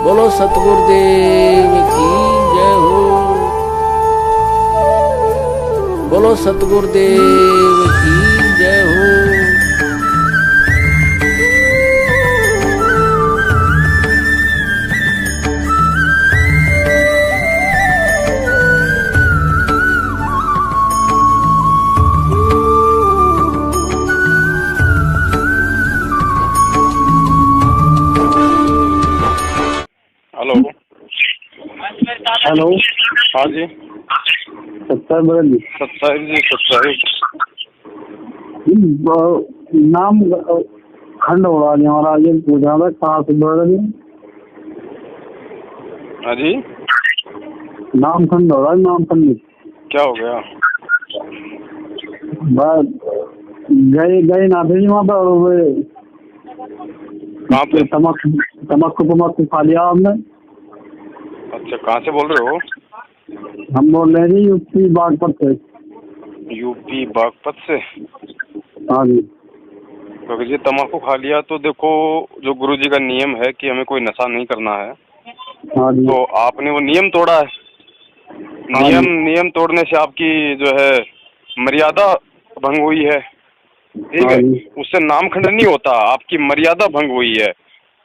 बोलो सतगुरुदेव की जय हो। बोलो सतगुरुदेव की जय हो। हेलो। हेलो। हाँ जी। सत्तर बदल सत्ताईस जी 27। नाम खंड हो रहा है हमारा, ये पूछ रहा था कहाँ से बोल रहे हैं? हाँ जी। नाम खंड हो रहा है, नाम खंड क्या हो गया? बस गए गए ना थे जी वहाँ पर, और कहाँ पे? तमक्कू खा लिया आपने। अच्छा, कहाँ से बोल रहे हो? हम बोल रहे हैं जी यूपी बागपत से। यूपी बागपत से? हाँ जी। तो जी तम्बाकू खा लिया तो देखो, जो गुरुजी का नियम है कि हमें कोई नशा नहीं करना है, हाँ जी। तो आपने वो नियम तोड़ा है। हाँ जी। नियम तोड़ने से आपकी जो है मर्यादा भंग हुई है। ठीक हाँ है, जी। उससे नामखंड नहीं होता, आपकी मर्यादा भंग हुई है।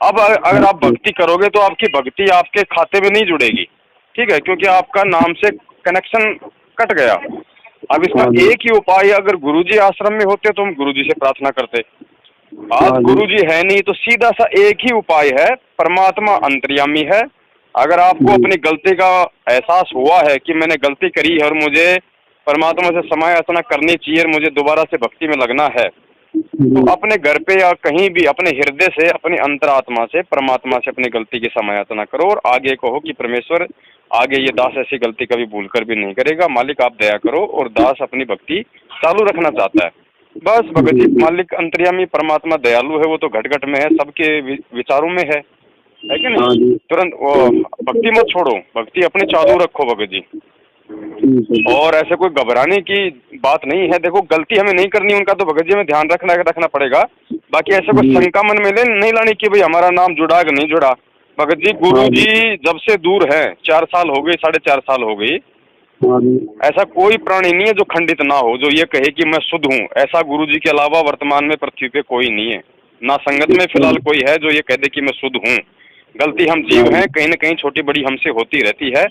अब अगर आप भक्ति करोगे तो आपकी भक्ति आपके खाते में नहीं जुड़ेगी। ठीक है, क्योंकि आपका नाम से कनेक्शन कट गया। अब इसका हाँ जी। एक ही उपाय, अगर गुरुजी आश्रम में होते तो हम गुरुजी से प्रार्थना करते। हाँ आज जी। गुरुजी है नहीं तो सीधा सा एक ही उपाय है, परमात्मा अंतर्यामी है। अगर आपको अपनी गलती का एहसास हुआ है कि मैंने गलती करी है और मुझे परमात्मा से समायाचना करनी चाहिए, मुझे दोबारा से भक्ति में लगना है, तो अपने घर पे या कहीं भी अपने हृदय से, अपनी अंतरात्मा से, परमात्मा से अपनी गलती की समायाचना करो और आगे कहो कि परमेश्वर, आगे ये दास ऐसी गलती कभी भूलकर भी नहीं करेगा। मालिक आप दया करो। और दास अपनी भक्ति चालू रखना चाहता है। बस भगत जी, मालिक अंतर्यामी परमात्मा दयालु है, वो तो घट घट में है, सबके विचारों में है कि नहीं? तुरंत वो भक्ति मत छोड़ो, भक्ति अपने चालू रखो भगत जी। और ऐसे कोई घबराने की बात नहीं है। देखो, गलती हमें नहीं करनी, उनका तो भगत जी हमें ध्यान रखना पड़ेगा। बाकी ऐसे कोई शंका मन में नहीं लानी कि भाई हमारा नाम जुड़ा कि नहीं जुड़ा। भगत जी, गुरु जी जब से दूर है, 4 साल हो गए, 4.5 साल हो गई, ऐसा कोई प्राणी नहीं है जो खंडित ना हो, जो ये कहे कि मैं शुद्ध हूँ। ऐसा गुरु जी के अलावा वर्तमान में पृथ्वी पे कोई नहीं है। ना संगत में फिलहाल कोई है जो ये कह दे कि मैं शुद्ध हूँ। गलती हम जीव हैं, कहीं न कहीं छोटी बड़ी हमसे होती रहती है।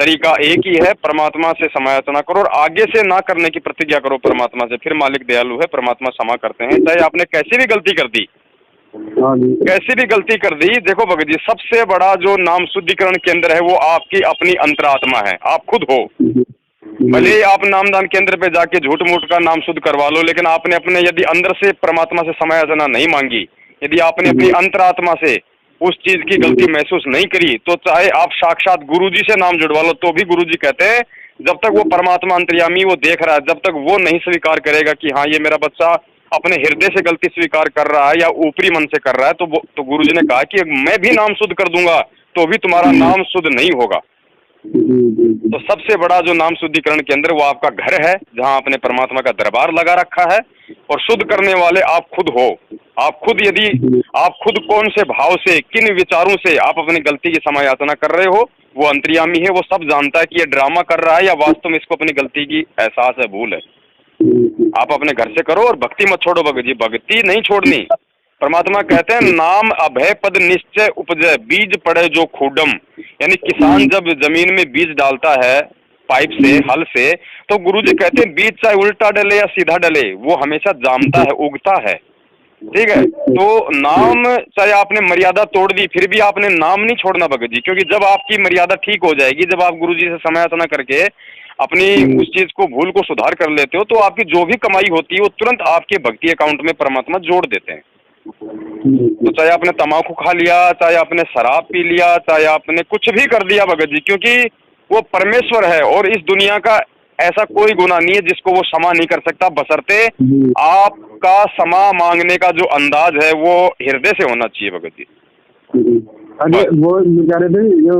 तरीका एक ही है, परमात्मा से समायाचना करो और आगे से ना करने की प्रतिज्ञा करो परमात्मा से। फिर मालिक दयालु है, परमात्मा क्षमा करते हैं। चाहे आपने कैसी भी गलती कर दी, कैसी भी गलती कर दी, देखो भगत जी, सबसे बड़ा जो नाम शुद्धिकरण केंद्र है वो आपकी अपनी अंतरात्मा है, आप खुद हो। भले ही आप नामदान केंद्र पे जाके झूठ मूठ का नाम शुद्ध करवा लो, लेकिन आपने अपने यदि अंदर से परमात्मा से समायाचना नहीं मांगी, यदि आपने अपनी अंतरात्मा से उस चीज की गलती महसूस नहीं करी, तो चाहे आप साक्षात गुरुजी से नाम जुड़वा लो तो भी गुरुजी कहते हैं जब तक वो परमात्मा अंतर्यामी वो देख रहा है, जब तक वो नहीं स्वीकार करेगा कि हाँ ये मेरा बच्चा अपने हृदय से गलती स्वीकार कर रहा है या ऊपरी मन से कर रहा है, तो गुरुजी ने कहा कि मैं भी नाम शुद्ध कर दूंगा तो भी तुम्हारा नाम शुद्ध नहीं होगा। तो सबसे बड़ा जो नाम शुद्धिकरण केंद्र वो आपका घर है, जहां आपने परमात्मा का दरबार लगा रखा है। और शुद्ध करने वाले आप खुद हो। आप खुद, यदि आप खुद कौन से भाव से, किन विचारों से आप अपनी गलती की समायाचना कर रहे हो, वो अंतर्यामी है, वो सब जानता है कि ये ड्रामा कर रहा है या वास्तव में इसको अपनी गलती की एहसास है, भूल है। आप अपने घर से करो और भक्ति मत छोड़ो भगत जी, भक्ति नहीं छोड़नी। परमात्मा कहते हैं नाम अभय पद निश्चय उपजय, बीज पड़े जो खूडम। यानी किसान जब जमीन में बीज डालता है पाइप से, हल से, तो गुरुजी कहते हैं बीज चाहे उल्टा डले या सीधा डले, वो हमेशा जामता है, उगता है। ठीक है, तो नाम, चाहे आपने मर्यादा तोड़ दी, फिर भी आपने नाम नहीं छोड़ना भगत जी, क्योंकि जब आपकी मर्यादा ठीक हो जाएगी, जब आप गुरुजी से समायाचना करके अपनी उस चीज को, भूल को सुधार कर लेते हो, तो आपकी जो भी कमाई होती है वो तुरंत आपके भक्ति अकाउंट में परमात्मा जोड़ देते हैं। तो चाहे आपने तम्बाकू खा लिया, चाहे आपने शराब पी लिया, चाहे आपने कुछ भी कर दिया भगत जी, क्योंकि वो परमेश्वर है और इस दुनिया का ऐसा कोई गुनाह नहीं है जिसको वो क्षमा नहीं कर सकता, बशर्ते आपका क्षमा मांगने का जो अंदाज है वो हृदय से होना चाहिए भगत जी। अरे वो कह रहे थे जो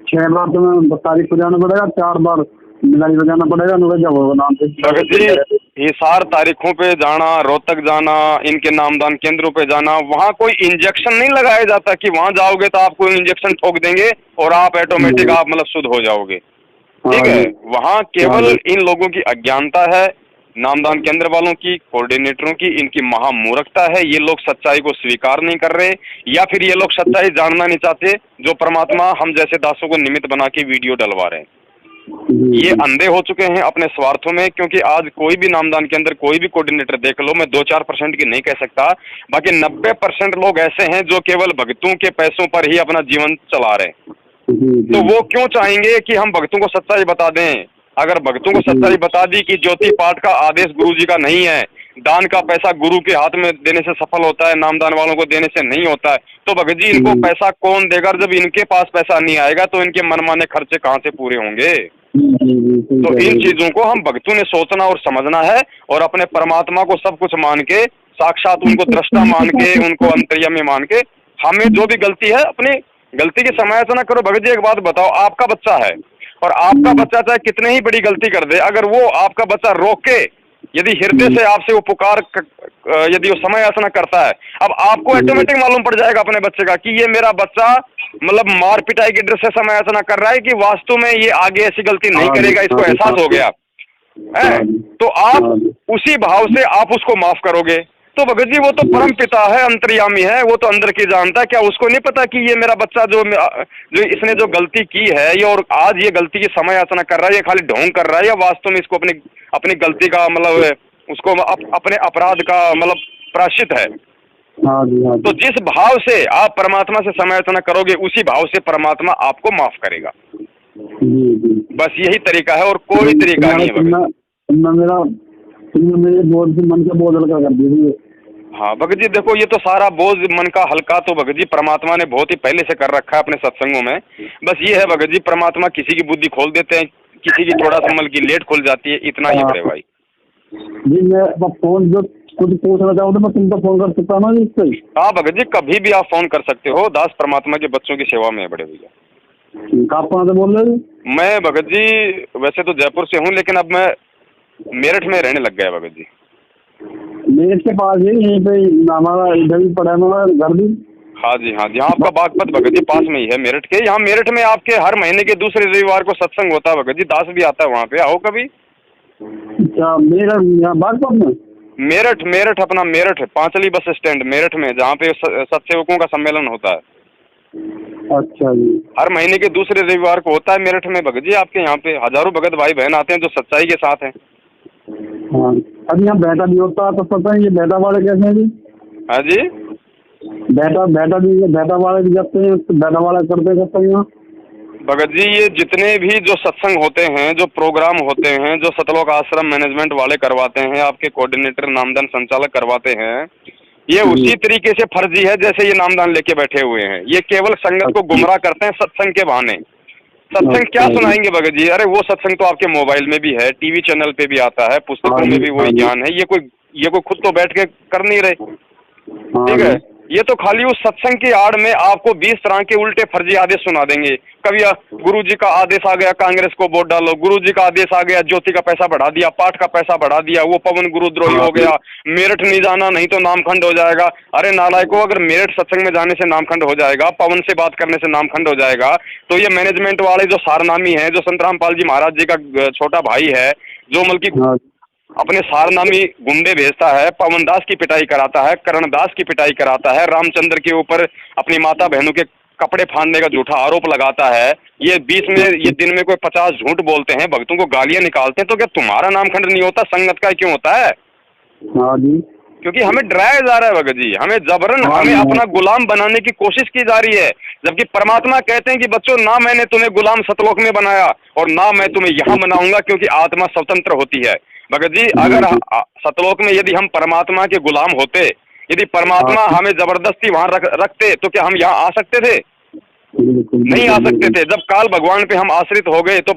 6 बार तुम्हें तारीख बजाना पड़ेगा, 4 बार मिलाई बजाना पड़ेगा, जब होगा नाम से। भगत जी हिसार तारीखों पे जाना, रोहतक जाना, इनके नामदान केंद्रों पे जाना, वहाँ कोई इंजेक्शन नहीं लगाया जाता कि वहाँ जाओगे तो आपको इंजेक्शन ठोक देंगे और आप ऑटोमेटिक आप मतलब शुद्ध हो जाओगे। ठीक है, वहाँ केवल इन लोगों की अज्ञानता है, नामदान केंद्र वालों की, कोऑर्डिनेटरों की, इनकी महामूर्खता है। ये लोग सच्चाई को स्वीकार नहीं कर रहे, या फिर ये लोग सच्चाई जानना नहीं चाहते, जो परमात्मा हम जैसे दासों को निमित्त बना के वीडियो डलवा रहे हैं। ये अंधे हो चुके हैं अपने स्वार्थों में, क्योंकि आज कोई भी नामदान के अंदर कोई भी कोऑर्डिनेटर देख लो, मैं 2-4% की नहीं कह सकता, बाकी 90% लोग ऐसे हैं जो केवल भक्तों के पैसों पर ही अपना जीवन चला रहे हैं। तो वो क्यों चाहेंगे कि हम भक्तों को सच्चाई बता दें? अगर भक्तों को सच्चाई बता दी कि ज्योति पाठ का आदेश गुरु जी का नहीं है, दान का पैसा गुरु के हाथ में देने से सफल होता है, नामदान वालों को देने से नहीं होता है, तो भगत जी इनको पैसा कौन देगा? जब इनके पास पैसा नहीं आएगा तो इनके मनमाने खर्चे कहाँ से पूरे होंगे? तो इन चीजों को हम भक्तों ने सोचना और समझना है, और अपने परमात्मा को सब कुछ मान के, साक्षात उनको दृष्टा मान के, उनको अंतर्यामी मान के, हमें जो भी गलती है अपनी गलती की समालोचना करो। भगत जी एक बात बताओ, आपका बच्चा है और आपका बच्चा चाहे कितने ही बड़ी गलती कर दे, अगर वो आपका बच्चा रोक के यदि हृदय से आपसे वो पुकार यदि वो समय याचना करता है, अब आपको ऑटोमेटिक मालूम पड़ जाएगा अपने बच्चे का कि ये मेरा बच्चा मतलब मार पिटाई की दृष्टि से समय याचना कर रहा है कि वास्तव में ये आगे ऐसी गलती नहीं करेगा, इसको एहसास हो गया है। तो आप उसी भाव से आप उसको माफ करोगे। तो भगत जी वो तो परम पिता है, अंतर्यामी है, वो तो अंदर की जानता है। क्या उसको नहीं पता कि ये मेरा बच्चा जो इसने जो गलती की है ये, और आज ये गलती की समय याचना कर रहा है, ये खाली ढोंग कर रहा है, या वास्तव में इसको अपनी गलती का मतलब उसको अपने अपराध का मतलब प्रायश्चित है? तो जिस भाव से आप परमात्मा से समय याचना करोगे, उसी भाव से परमात्मा आपको माफ करेगा। बस यही तरीका है और कोई तरीका नहीं है। मेरे बोझ मन का बोझ हल्का कर दिया। हाँ भगत जी देखो, ये तो सारा बोझ मन का हल्का तो भगत जी परमात्मा ने बहुत ही पहले से कर रखा है अपने सत्संगों में। बस ये है भगत जी, परमात्मा किसी की बुद्धि खोल देते हैं, किसी की थोड़ा सा मल की लेट खुल जाती है, इतना ही बड़े भाई जी। मैं फोन जो कुछ पूछना चाहूँ तो मैं तुमको फोन कर सकता हूँ ना इससे? हाँ भगत जी, कभी भी आप फोन कर सकते हो, दास परमात्मा के बच्चों की सेवा में है बड़े भैया। आप कहाँ से बोल रहे हो? मैं भगत जी वैसे तो जयपुर से हूँ, लेकिन अब मैं मेरठ में रहने लग गया भगत जी। मेरठ के पास है, यहीं पे हमारा इधर ही पड़ा है हमारा घर भी। हाँ जी हाँ जी, हाँ आपका बागपत भगत जी पास में ही है मेरठ के। यहाँ मेरठ में आपके हर महीने के दूसरे रविवार को सत्संग होता है भगत जी, दास भी आता है वहाँ पे, आओ कभी। अच्छा, मेरठ यहाँ बागपत में? मेरठ अपना मेरठ है, पांचली बस स्टैंड मेरठ में, जहाँ पे सत्सेवकों का सम्मेलन होता है। अच्छा जी। हर महीने के दूसरे रविवार को होता है मेरठ में भगत जी। आपके यहाँ पे हजारों भगत भाई बहन आते हैं जो सच्चाई के साथ हैं। हाँ, अब यहाँ बेटा भी होता है तो पता है ये बेटा वाले कैसे हैं जी? हाँ जी, बेटा वाले भी जाते हैं, बेटा वाले करते हैं यहाँ भगत जी। ये जितने भी जो सत्संग होते हैं, जो प्रोग्राम होते हैं, जो सतलोक आश्रम मैनेजमेंट वाले करवाते हैं, आपके कोऑर्डिनेटर नामदान संचालक करवाते हैं, ये उसी तरीके से फर्जी है जैसे ये नामदान लेके बैठे हुए हैं। ये केवल संगत को गुमराह करते हैं सत्संग के बहाने। सत्संग क्या सुनाएंगे भगत जी? अरे वो सत्संग तो आपके मोबाइल में भी है, टीवी चैनल पे भी आता है, पुस्तकों में भी वही ज्ञान है। ये कोई खुद तो बैठ के कर नहीं रहे, ठीक है। ये तो खाली उस सत्संग की आड़ में आपको 20 तरह के उल्टे फर्जी आदेश सुना देंगे। कभी गुरु जी का आदेश आ गया कांग्रेस को वोट डालो, गुरु जी का आदेश आ गया ज्योति का पैसा बढ़ा दिया, पाठ का पैसा बढ़ा दिया, वो पवन गुरुद्रोही हो गया, मेरठ नहीं जाना नहीं तो नामखंड हो जाएगा। अरे नालायकों, अगर मेरठ सत्संग में जाने से नामखंड हो जाएगा, पवन से बात करने से नामखंड हो जाएगा, तो ये मैनेजमेंट वाले जो सारनामी है, जो संत रामपाल जी महाराज जी का छोटा भाई है, जो मतलब अपने सारनामी गुंडे भेजता है, पवन दास की पिटाई कराता है, करण दास की पिटाई कराता है, रामचंद्र के ऊपर अपनी माता बहनों के कपड़े फाड़ने का झूठा आरोप लगाता है, ये बीच में ये दिन में कोई 50 झूठ बोलते हैं, भक्तों को गालियां निकालते हैं, तो क्या तुम्हारा नामखंड नहीं होता? संगत का क्यों होता है? हाँ जी, क्योंकि हमें डराया जा रहा है भगत जी, हमें जबरन हमें अपना गुलाम बनाने की कोशिश की जा रही है। जबकि परमात्मा कहते हैं कि बच्चों, ना मैंने तुम्हें गुलाम सतलोक में बनाया और ना मैं तुम्हें यहाँ बनाऊंगा, क्योंकि आत्मा स्वतंत्र होती है। भगत जी, अगर सतलोक में यदि हम परमात्मा के गुलाम होते, यदि परमात्मा हमें जबरदस्ती वहां रखते, तो क्या हम यहाँ आ सकते थे? नहीं आ सकते थे। जब काल भगवान पे हम आश्रित हो गए, तो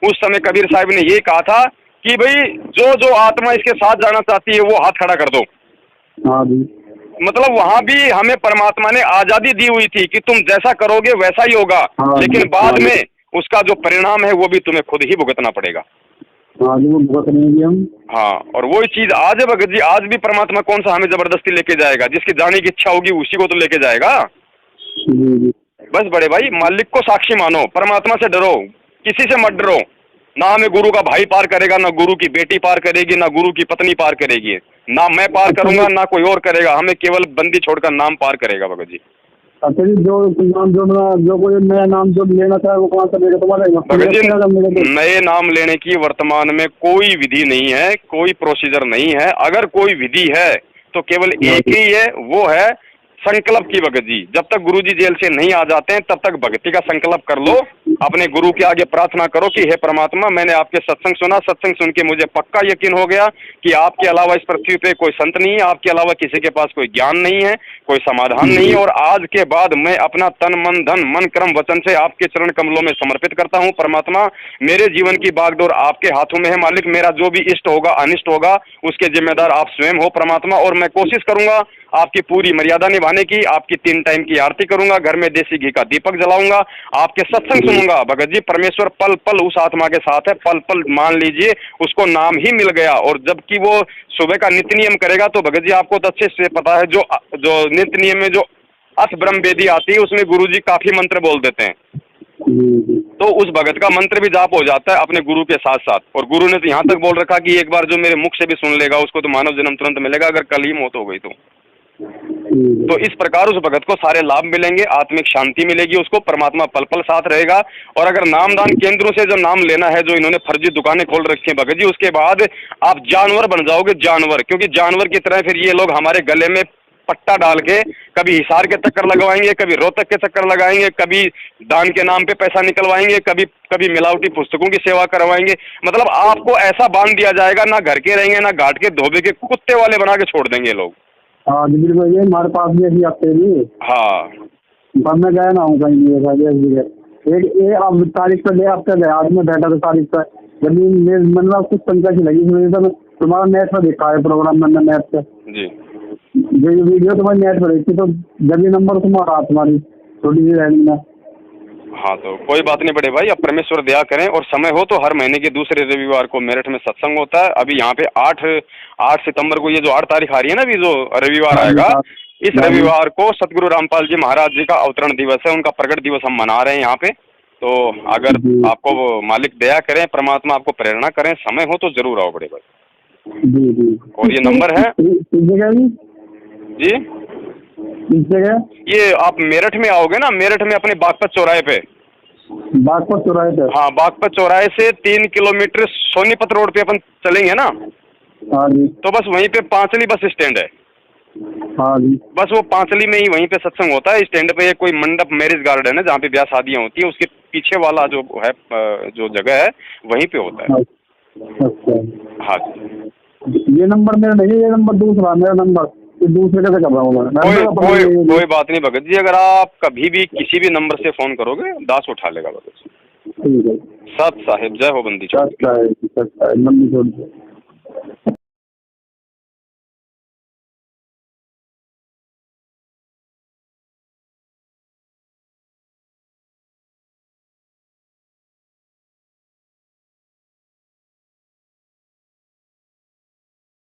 उस समय कबीर साहब ने ये कहा था कि भाई जो आत्मा इसके साथ जाना चाहती है वो हाथ खड़ा कर दो। मतलब वहां भी हमें परमात्मा ने आजादी दी हुई थी कि तुम जैसा करोगे वैसा ही होगा, लेकिन बाद में उसका जो परिणाम है वो भी तुम्हें खुद ही भुगतना पड़ेगा। हाँ जी, वो भुगत नहीं है हम। हाँ, और वही चीज आज है भगत जी, आज भी परमात्मा कौन सा हमें जबरदस्ती लेके जाएगा? जिसकी जाने की इच्छा होगी उसी को तो लेके जाएगा। जी जी। बस बड़े भाई, मालिक को साक्षी मानो, परमात्मा से डरो, किसी से मत डरो। ना हमें गुरु का भाई पार करेगा, ना गुरु की बेटी पार करेगी, ना गुरु की पत्नी पार करेगी, ना मैं पार करूंगा, ना कोई और करेगा। हमें केवल बंदी छोड़कर नाम पार करेगा भगत जी। अच्छा जी, जो नाम जोड़ना, जो कोई नया नाम जो लेना चाहे वो कहाँ से लेगा तुम्हारे? भगत जी, नए नाम लेने की वर्तमान में कोई विधि नहीं है, कोई प्रोसीजर नहीं है। अगर कोई विधि है तो केवल एक ही है, वो है संकल्प की भगत जी। जब तक गुरुजी जेल से नहीं आ जाते हैं तब तक भक्ति का संकल्प कर लो, अपने गुरु के आगे प्रार्थना करो कि हे परमात्मा, मैंने आपके सत्संग सुना, सत्संग सुन के मुझे पक्का यकीन हो गया कि आपके अलावा इस पृथ्वी पे कोई संत नहीं है, आपके अलावा किसी के पास कोई ज्ञान नहीं है, कोई समाधान नहीं है, और आज के बाद मैं अपना तन मन धन मन कर्म वचन से आपके चरण कमलों में समर्पित करता हूँ। परमात्मा, मेरे जीवन की बागडोर आपके हाथों में है मालिक। मेरा जो भी इष्ट होगा अनिष्ट होगा उसके जिम्मेदार आप स्वयं हो परमात्मा, और मैं कोशिश करूंगा आपकी पूरी मर्यादा निभाने की। आपकी 3 टाइम की आरती करूंगा, घर में देसी घी का दीपक जलाऊंगा, आपके सत्संग सुनूंगा। भगत जी, परमेश्वर पल पल उस आत्मा के साथ है, पल पल मान लीजिए उसको नाम ही मिल गया। और जबकि वो सुबह का नित्य नियम करेगा तो भगत जी आपको तो अच्छे से पता है, जो नित्य नियम में जो अथ ब्रह्म वेदी आती है उसमें गुरुजी काफी मंत्र बोल देते हैं, तो उस भगत का मंत्र भी जाप हो जाता है अपने गुरु के साथ साथ। और गुरु ने तो यहाँ तक बोल रखा कि एक बार जो मेरे मुख से भी सुन लेगा उसको तो मानव जन्म तुरंत मिलेगा, अगर कल ही मौत हो गई तो इस प्रकार उस भगत को सारे लाभ मिलेंगे, आत्मिक शांति मिलेगी उसको, परमात्मा पल पल साथ रहेगा। और अगर नामदान केंद्रों से जो नाम लेना है, जो इन्होंने फर्जी दुकानें खोल रखी हैं भगत जी, उसके बाद आप जानवर बन जाओगे, जानवर। क्योंकि जानवर की तरह फिर ये लोग हमारे गले में पट्टा डाल के कभी हिसार के चक्कर लगवाएंगे, कभी रोहतक के चक्कर लगाएंगे, कभी दान के नाम पे पैसा निकलवाएंगे, कभी मिलावटी पुस्तकों की सेवा करवाएंगे। मतलब आपको ऐसा बांध दिया जाएगा, ना घर के रहेंगे ना घाट के, धोबे के कुत्ते वाले बना के छोड़ देंगे लोग। हाँ जी बिल्कुल, ये हमारे पास भी ऐसी आते हैं। हाँ, पर मैं गया ना हूँ कहीं एक अब तारीख पर ले आपका गया, आज मैं बैठा था तारीख पर, जब मतलब कुछ संख्या से लगी हुई तो तुम्हारा नेट पर देखा है प्रोग्राम, मैंने नेट पे जी ये वीडियो तुम्हारी नेट पर देखी, तो जब ये नंबर तुम्हारा तुम्हारी छोटी सी रैली में। हाँ, तो कोई बात नहीं बड़े भाई, अब परमेश्वर दया करें और समय हो तो हर महीने के दूसरे रविवार को मेरठ में सत्संग होता है। अभी यहाँ पे 8 सितंबर को, ये जो 8 तारीख आ रही है ना, अभी जो रविवार आएगा, इस रविवार को सतगुरु रामपाल जी महाराज जी का अवतरण दिवस है, उनका प्रकट दिवस हम मना रहे हैं यहाँ पे। तो अगर आपको मालिक दया करें, परमात्मा आपको प्रेरणा करें, समय हो तो जरूर आओ बड़े भाई। जी। और ये नंबर है जी, ये आप मेरठ में आओगे ना, मेरठ में अपने बागपत चौराहे पे, बागपत चौराहे पे, हाँ, बागपत चौराहे से 3 किलोमीटर सोनीपत रोड पे अपन चलेंगे ना, हाँ जी, तो बस वहीं पे पांचली बस स्टैंड है। हाँ जी, बस वो पांचली में ही वहीं पे सत्संग होता है। स्टैंड पे कोई मंडप मैरिज गार्डन है जहाँ पे ब्याह शादियाँ होती है, उसके पीछे वाला जो है जो जगह है वहीं पे होता है। अच्छा, हाँ जी, ये नंबर मेरा नहीं, ये नंबर दूसरा, मेरा नंबर दूसरे कैसे कर रहा हूँ मैं? कोई बात नहीं भगत जी, अगर आप कभी भी किसी भी नंबर से फोन करोगे दास उठा लेगा भगत जी। ठीक है, सत साहिब, जय हो बंदी छोड़। सत साहिब, बंदी छोड़।